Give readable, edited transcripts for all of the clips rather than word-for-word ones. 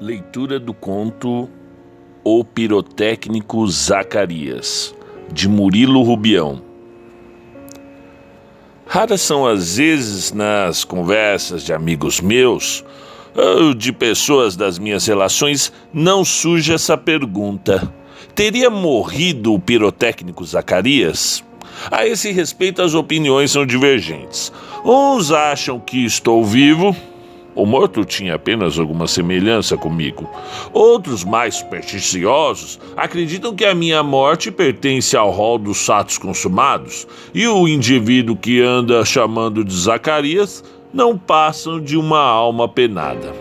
Leitura do conto O Pirotécnico Zacarias, de Murilo Rubião. Raras são as vezes nas conversas de amigos meus ou de pessoas das minhas relações não surge essa pergunta: teria morrido o pirotécnico Zacarias? A esse respeito as opiniões são divergentes. Uns acham que estou vivo. O morto tinha apenas alguma semelhança comigo. Outros, mais supersticiosos, acreditam que a minha morte pertence ao rol dos fatos consumados e o indivíduo que anda chamando de Zacarias não passam de uma alma penada,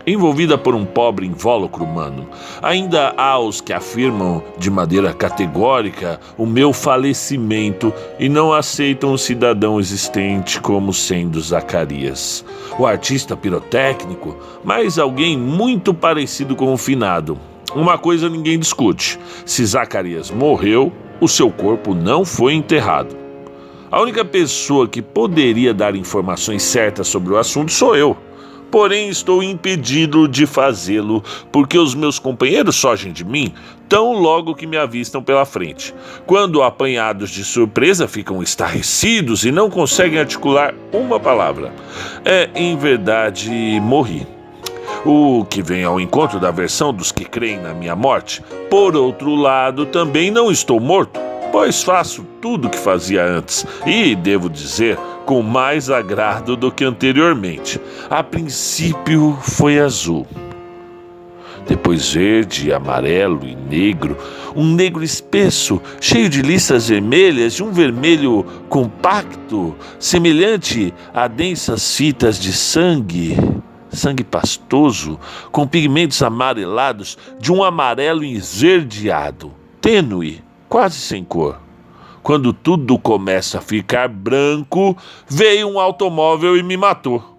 envolvida por um pobre invólucro humano. Ainda há os que afirmam de maneira categórica o meu falecimento e não aceitam o cidadão existente como sendo Zacarias, o artista pirotécnico, mas alguém muito parecido com o finado. Uma coisa ninguém discute: se Zacarias morreu, o seu corpo não foi enterrado. A única pessoa que poderia dar informações certas sobre o assunto sou eu. Porém, estou impedido de fazê-lo porque os meus companheiros fogem de mim tão logo que me avistam pela frente. Quando apanhados de surpresa, ficam estarrecidos e não conseguem articular uma palavra. Em verdade, morri. O que vem ao encontro da versão dos que creem na minha morte. Por outro lado, também não estou morto, pois faço tudo o que fazia antes e, devo dizer, com mais agrado do que anteriormente. A princípio foi azul, depois verde, amarelo e negro, um negro espesso, cheio de listas vermelhas e um vermelho compacto, semelhante a densas fitas de sangue pastoso, com pigmentos amarelados de um amarelo esverdeado, tênue, quase sem cor. Quando tudo começa a ficar branco, veio um automóvel e me matou.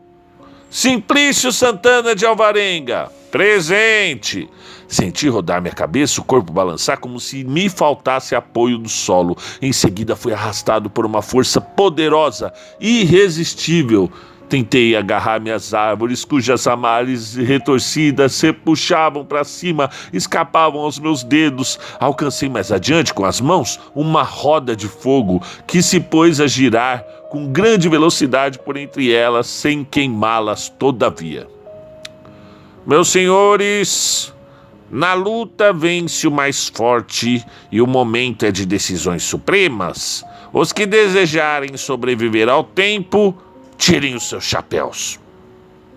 Simplício Santana de Alvarenga, presente! Senti rodar minha cabeça, o corpo balançar como se me faltasse apoio do solo. Em seguida fui arrastado por uma força poderosa, irresistível. Tentei agarrar minhas árvores, cujas amarres retorcidas se puxavam para cima, escapavam aos meus dedos. Alcancei mais adiante, com as mãos, uma roda de fogo que se pôs a girar com grande velocidade por entre elas, sem queimá-las todavia. Meus senhores, na luta vence o mais forte e o momento é de decisões supremas. Os que desejarem sobreviver ao tempo, tirem os seus chapéus.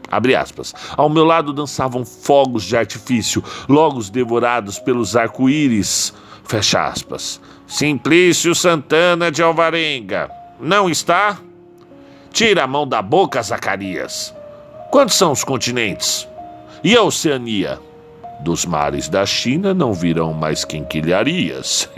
Abre aspas. Ao meu lado dançavam fogos de artifício, logo devorados pelos arco-íris. Fecha aspas. Simplício Santana de Alvarenga, não está? Tira a mão da boca, Zacarias. Quantos são os continentes? E a Oceania? Dos mares da China não virão mais quinquilharias.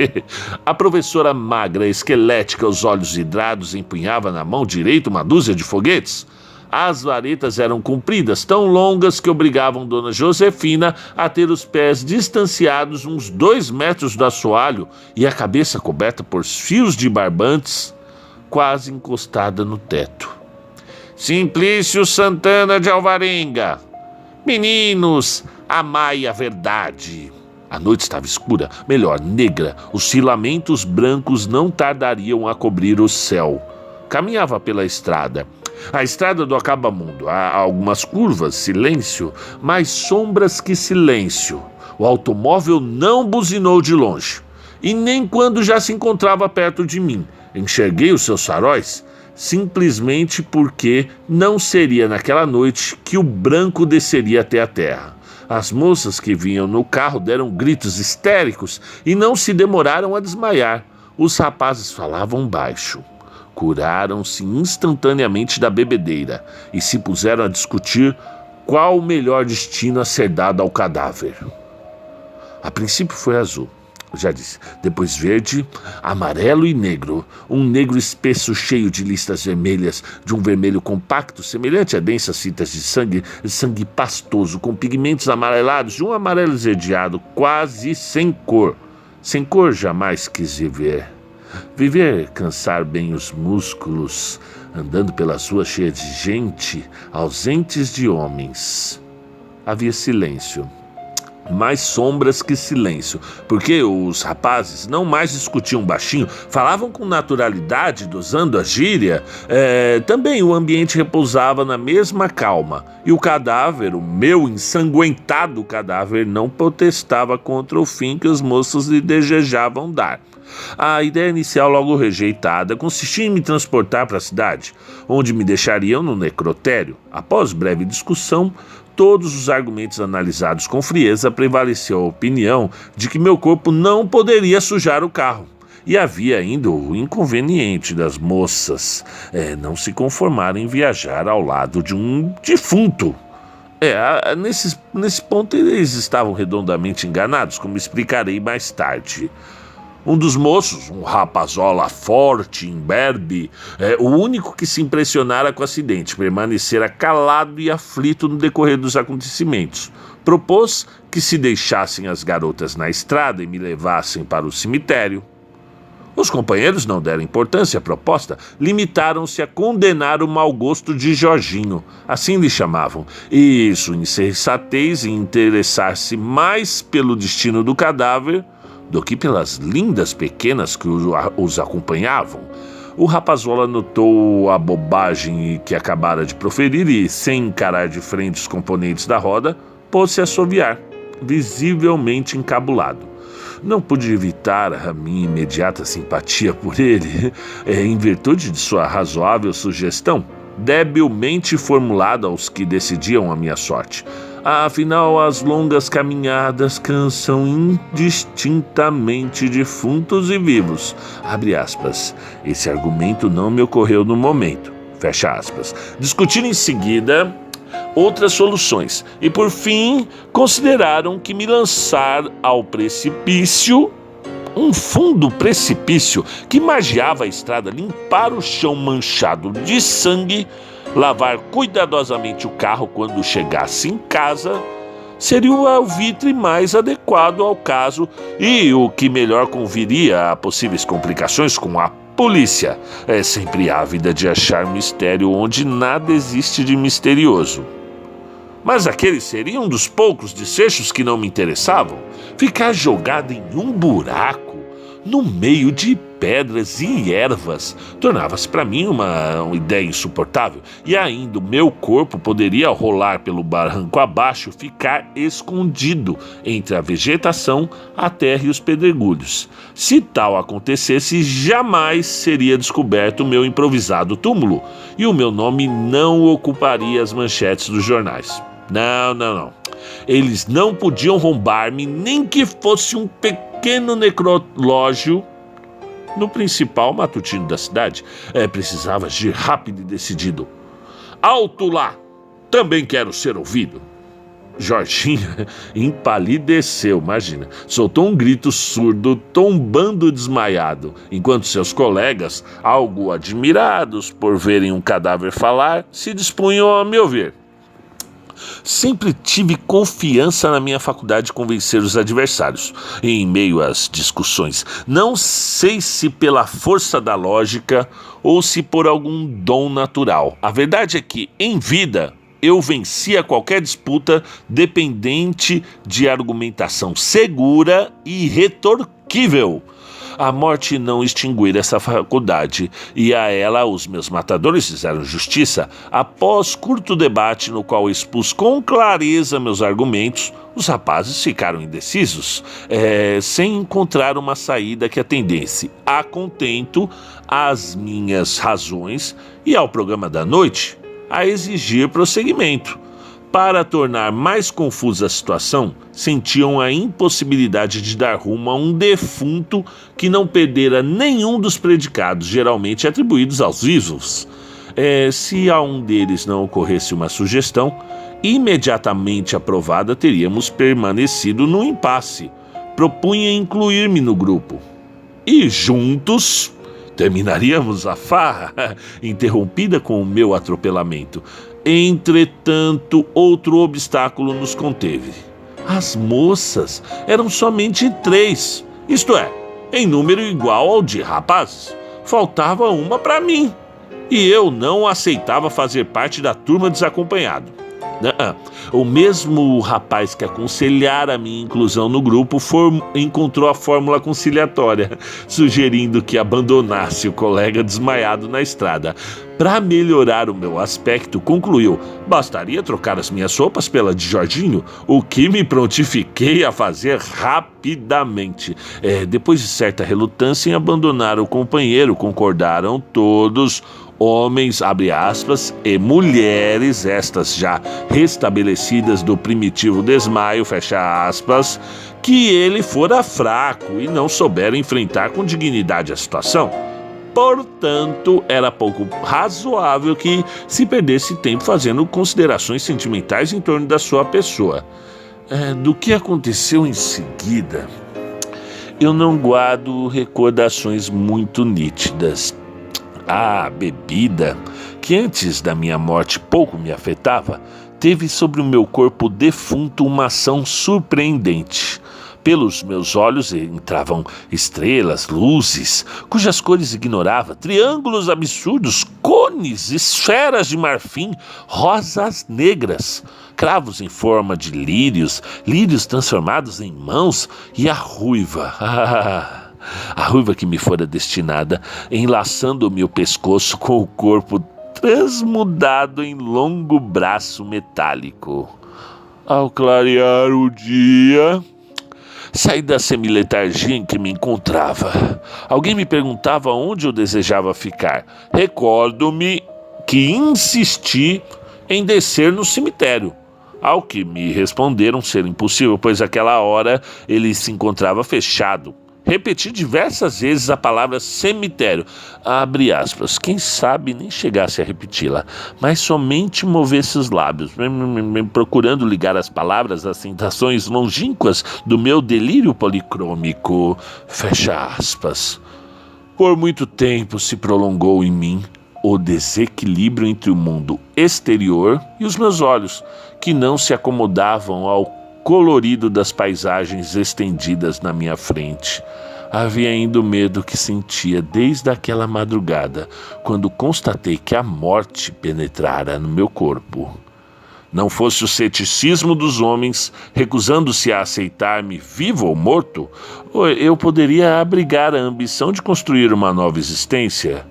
A professora magra, esquelética, os olhos vidrados, empunhava na mão direita uma dúzia de foguetes. As varetas eram compridas, tão longas que obrigavam Dona Josefina a ter os pés distanciados uns 2 metros do assoalho e a cabeça coberta por fios de barbantes, quase encostada no teto. Simplício Santana de Alvarenga. Meninos, amai a verdade. A noite estava escura, melhor, negra. Os filamentos brancos não tardariam a cobrir o céu. Caminhava pela estrada. A estrada do acabamundo. Há algumas curvas, silêncio, mais sombras que silêncio. O automóvel não buzinou de longe. E nem quando já se encontrava perto de mim. Enxerguei os seus faróis, simplesmente porque não seria naquela noite que o branco desceria até a terra. As moças que vinham no carro deram gritos histéricos e não se demoraram a desmaiar. Os rapazes falavam baixo. Curaram-se instantaneamente da bebedeira e se puseram a discutir qual o melhor destino a ser dado ao cadáver. A princípio foi azul, já disse, depois verde, amarelo e negro, um negro espesso cheio de listas vermelhas, de um vermelho compacto, semelhante a densas fitas de sangue pastoso, com pigmentos amarelados, de um amarelo esverdeado, quase sem cor. Sem cor jamais quis viver. Viver, cansar bem os músculos, andando pelas ruas cheias de gente, ausentes de homens. Havia silêncio. Mais sombras que silêncio, porque os rapazes não mais discutiam baixinho, falavam com naturalidade, dosando a gíria. Também o ambiente repousava na mesma calma, e o cadáver, o meu ensanguentado cadáver, não protestava contra o fim que os moços lhe desejavam dar. A ideia inicial, logo rejeitada, consistia em me transportar para a cidade, onde me deixariam no necrotério. Após breve discussão, todos os argumentos analisados com frieza, prevaleceu a opinião de que meu corpo não poderia sujar o carro. E havia ainda o inconveniente das moças não se conformarem em viajar ao lado de um defunto. Nesse ponto eles estavam redondamente enganados, como explicarei mais tarde. Um dos moços, um rapazola forte, imberbe, o único que se impressionara com o acidente, permanecera calado e aflito no decorrer dos acontecimentos. Propôs que se deixassem as garotas na estrada e me levassem para o cemitério. Os companheiros não deram importância à proposta, limitaram-se a condenar o mau gosto de Jorginho, assim lhe chamavam, e sua insensatez em interessar-se mais pelo destino do cadáver do que pelas lindas pequenas que os acompanhavam. O rapazola notou a bobagem que acabara de proferir e, sem encarar de frente os componentes da roda, pôs-se a assoviar, visivelmente encabulado. Não pude evitar a minha imediata simpatia por ele, em virtude de sua razoável sugestão, debilmente formulada aos que decidiam a minha sorte. Afinal, as longas caminhadas cansam indistintamente defuntos e vivos. Abre aspas. Esse argumento não me ocorreu no momento. Fecha aspas. Discutiram em seguida outras soluções e, por fim, consideraram que me lançar ao precipício, um fundo precipício que margeava a estrada, limpar o chão manchado de sangue, lavar cuidadosamente o carro quando chegasse em casa, seria o alvitre mais adequado ao caso e o que melhor conviria a possíveis complicações com a polícia, sempre ávida de achar mistério onde nada existe de misterioso. Mas aquele seria um dos poucos desfechos que não me interessavam. Ficar jogado em um buraco, no meio de pedras e ervas, tornava-se para mim uma ideia insuportável. E ainda o meu corpo poderia rolar pelo barranco abaixo, ficar escondido entre a vegetação, a terra e os pedregulhos. Se tal acontecesse, jamais seria descoberto o meu improvisado túmulo e o meu nome não ocuparia as manchetes dos jornais. Não. Eles não podiam roubar-me, nem que fosse um pequeno necrológio no principal matutino da cidade. Precisava agir rápido e decidido. Alto lá! Também quero ser ouvido. Jorginho empalideceu, imagina. Soltou um grito surdo, tombando desmaiado, enquanto seus colegas, algo admirados por verem um cadáver falar, se dispunham a me ouvir. Sempre tive confiança na minha faculdade de convencer os adversários em meio às discussões. Não sei se pela força da lógica ou se por algum dom natural. A verdade é que, em vida, eu vencia qualquer disputa dependente de argumentação segura e irretorquível. A morte não extinguira essa faculdade, e a ela os meus matadores fizeram justiça. Após curto debate no qual expus com clareza meus argumentos, os rapazes ficaram indecisos, sem encontrar uma saída que atendesse a contento às minhas razões e ao programa da noite a exigir prosseguimento. Para tornar mais confusa a situação, sentiam a impossibilidade de dar rumo a um defunto que não perdera nenhum dos predicados geralmente atribuídos aos vivos. Se a um deles não ocorresse uma sugestão, imediatamente aprovada, teríamos permanecido no impasse. Propunha incluir-me no grupo. E juntos terminaríamos a farra, interrompida com o meu atropelamento. Entretanto, outro obstáculo nos conteve. As moças eram somente 3, isto é, em número igual ao de rapazes. Faltava uma para mim, e eu não aceitava fazer parte da turma desacompanhado. O mesmo rapaz que aconselhara a minha inclusão no grupo encontrou a fórmula conciliatória, sugerindo que abandonasse o colega desmaiado na estrada. Para melhorar o meu aspecto, concluiu: bastaria trocar as minhas roupas pela de Jorginho, o que me prontifiquei a fazer rapidamente. Depois de certa relutância em abandonar o companheiro, concordaram todos, homens, abre aspas, e mulheres, estas já restabelecidas do primitivo desmaio, fecha aspas, que ele fora fraco e não soubera enfrentar com dignidade a situação. Portanto, era pouco razoável que se perdesse tempo fazendo considerações sentimentais em torno da sua pessoa. Do que aconteceu em seguida, eu não guardo recordações muito nítidas. A bebida, que antes da minha morte pouco me afetava, teve sobre o meu corpo defunto uma ação surpreendente. Pelos meus olhos entravam estrelas, luzes, cujas cores ignorava, triângulos absurdos, cones, esferas de marfim, rosas negras, cravos em forma de lírios, lírios transformados em mãos, e a ruiva. A ruiva que me fora destinada, enlaçando o meu pescoço com o corpo transmudado em longo braço metálico. Ao clarear o dia, saí da semiletargia em que me encontrava. Alguém me perguntava onde eu desejava ficar. Recordo-me que insisti em descer no cemitério, ao que me responderam ser impossível, pois àquela hora ele se encontrava fechado. Repeti diversas vezes a palavra cemitério, abre aspas, quem sabe nem chegasse a repeti-la, mas somente movesse os lábios, procurando ligar as palavras às sensações longínquas do meu delírio policrômico, fecha aspas. Por muito tempo se prolongou em mim o desequilíbrio entre o mundo exterior e os meus olhos, que não se acomodavam ao colorido das paisagens estendidas na minha frente. Havia ainda o medo que sentia desde aquela madrugada, quando constatei que a morte penetrara no meu corpo. Não fosse o ceticismo dos homens, recusando-se a aceitar-me vivo ou morto, eu poderia abrigar a ambição de construir uma nova existência.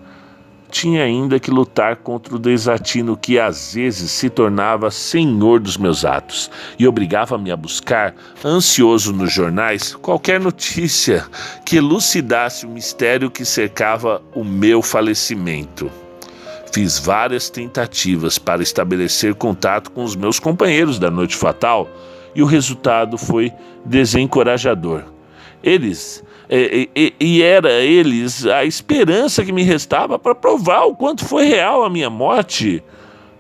Tinha ainda que lutar contra o desatino que às vezes se tornava senhor dos meus atos e obrigava-me a buscar, ansioso nos jornais, qualquer notícia que elucidasse o mistério que cercava o meu falecimento. Fiz várias tentativas para estabelecer contato com os meus companheiros da noite fatal e o resultado foi desencorajador. Era eles a esperança que me restava para provar o quanto foi real a minha morte.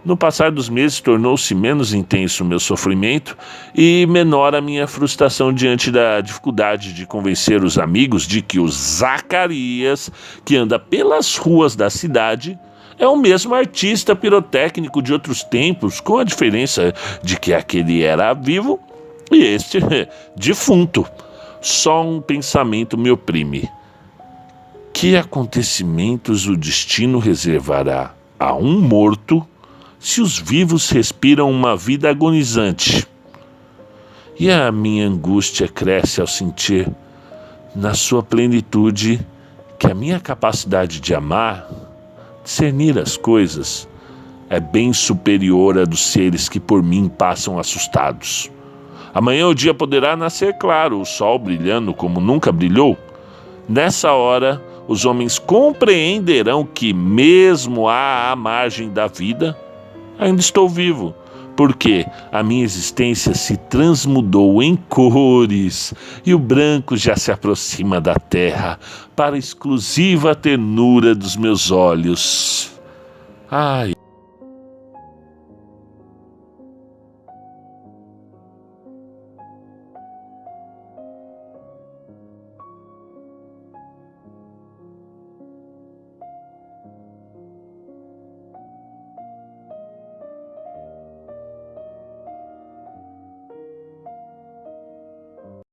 No passar dos meses tornou-se menos intenso o meu sofrimento e menor a minha frustração diante da dificuldade de convencer os amigos de que o Zacarias, que anda pelas ruas da cidade, é o mesmo artista pirotécnico de outros tempos, com a diferença de que aquele era vivo e este defunto. Só um pensamento me oprime. Que acontecimentos o destino reservará a um morto se os vivos respiram uma vida agonizante? E a minha angústia cresce ao sentir, na sua plenitude, que a minha capacidade de amar, discernir as coisas, é bem superior à dos seres que por mim passam assustados. Amanhã o dia poderá nascer claro, o sol brilhando como nunca brilhou. Nessa hora, os homens compreenderão que, mesmo à margem da vida, ainda estou vivo, porque a minha existência se transmudou em cores e o branco já se aproxima da terra para a exclusiva ternura dos meus olhos. Ai.